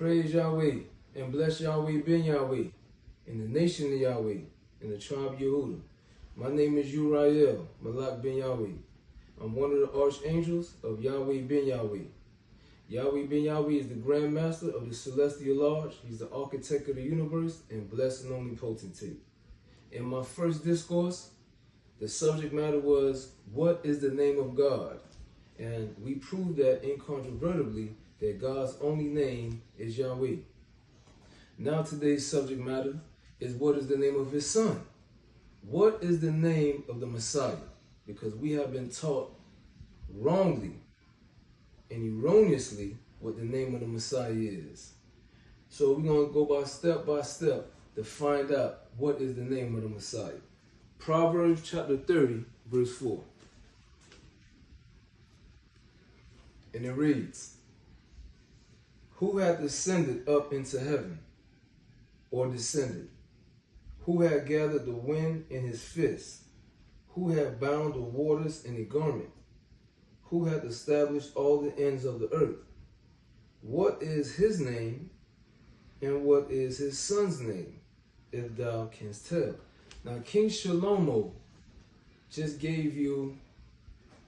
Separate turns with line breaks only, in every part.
Praise Yahweh and bless Yahweh ben Yahweh in the nation of Yahweh, in the tribe of Yehuda. My name is Uriel Malak ben Yahweh. I'm one of the archangels of Yahweh ben Yahweh. Yahweh ben Yahweh is the Grand Master of the Celestial Lodge. He's the architect of the universe and blessed and only potentate. In my first discourse, the subject matter was, what is the name of God? And we proved that incontrovertibly that God's only name is Yahweh. Now today's subject matter is, what is the name of his son? What is the name of the Messiah? Because we have been taught wrongly and erroneously what the name of the Messiah is. So we're going to go by step to find out what is the name of the Messiah. Proverbs chapter 30, verse 4. And it reads, who hath ascended up into heaven, or descended? Who hath gathered the wind in his fist? Who hath bound the waters in a garment? Who hath established all the ends of the earth? What is his name, and what is his son's name, if thou canst tell? Now, King Shlomo just gave you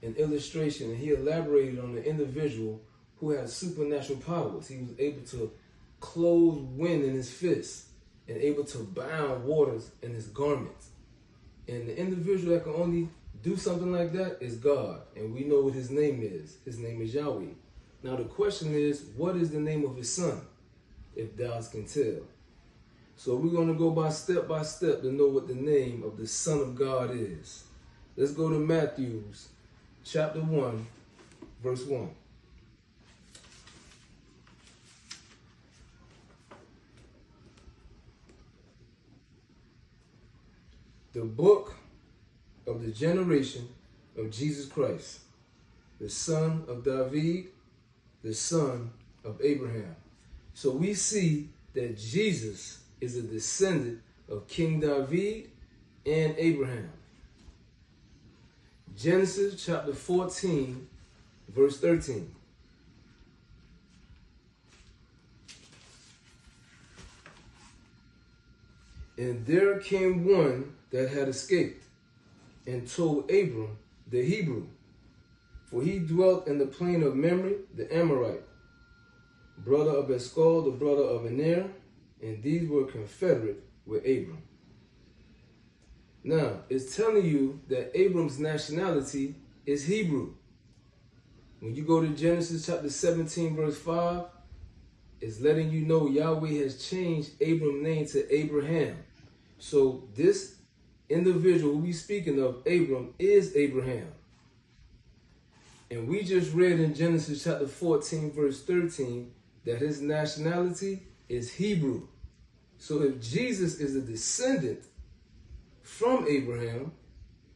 an illustration, and he elaborated on the individual who had supernatural powers. He was able to close wind in his fist and able to bound waters in his garments. And the individual that can only do something like that is God. And we know what his name is. His name is Yahweh. Now the question is, what is the name of his son, if thou can tell? So we're going to go by step to know what the name of the Son of God is. Let's go to Matthew chapter 1, verse 1. The book of the generation of Jesus Christ, the son of David, the son of Abraham. So we see that Jesus is a descendant of King David and Abraham. Genesis chapter 14, verse 13. And there came one that had escaped, and told Abram the Hebrew, for he dwelt in the plain of Mamre the Amorite, brother of Eshcol, the brother of Aner, and these were confederate with Abram. Now, it's telling you that Abram's nationality is Hebrew. When you go to Genesis chapter 17, verse 5, it's letting you know Yahweh has changed Abram's name to Abraham. So this individual we speaking of, Abram, is Abraham. And we just read in Genesis chapter 14, verse 13, that his nationality is Hebrew. So if Jesus is a descendant from Abraham,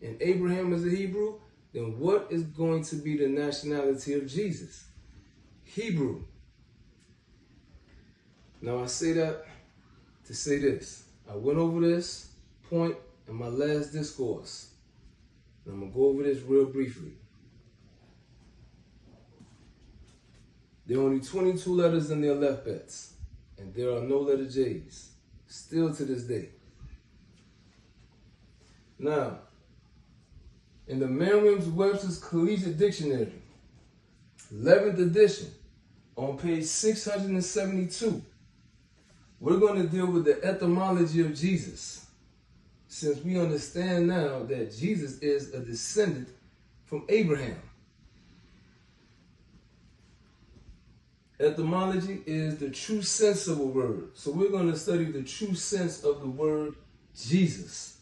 and Abraham is a Hebrew, then what is going to be the nationality of Jesus? Hebrew. Now I say that to say this. I went over this point in my last discourse. And I'm going to go over this real briefly. There are only 22 letters in the alphabets, and there are no letter J's, still to this day. Now, in the Merriam-Webster's Collegiate Dictionary, 11th edition, on page 672, we're going to deal with the etymology of Jesus, since we understand now that Jesus is a descendant from Abraham. Etymology is the true sense of a word. So we're going to study the true sense of the word Jesus.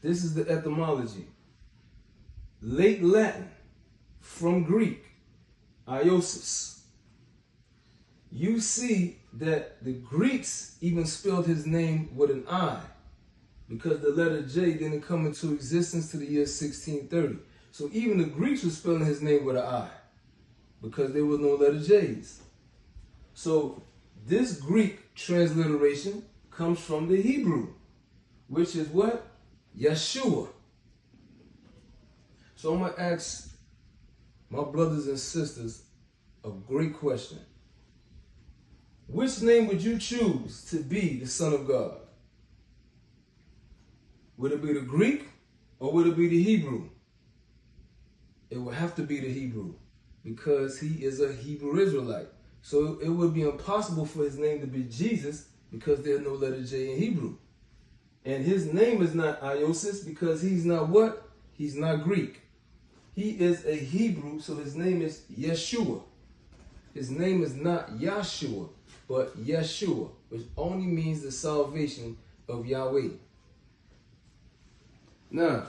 This is the etymology. Late Latin, from Greek, iosis. You see that the Greeks even spelled his name with an I, because the letter J didn't come into existence to the year 1630. So even the Greeks were spelling his name with an I, because there were no letter J's. So this Greek transliteration comes from the Hebrew, which is what? Yeshua. So I'm going to ask my brothers and sisters A great question. Which name would you choose to be the Son of God? Would it be the Greek or would it be the Hebrew? It would have to be the Hebrew because he is a Hebrew Israelite. So it would be impossible for his name to be Jesus because there's no letter J in Hebrew. And his name is not Iosis because he's not what? He's not Greek. He is a Hebrew, so his name is Yeshua. His name is not Yahshua, but Yeshua, which only means the salvation of Yahweh. Now,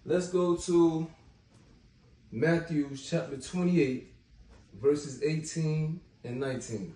let's go to Matthew chapter 28, verses 18 and 19.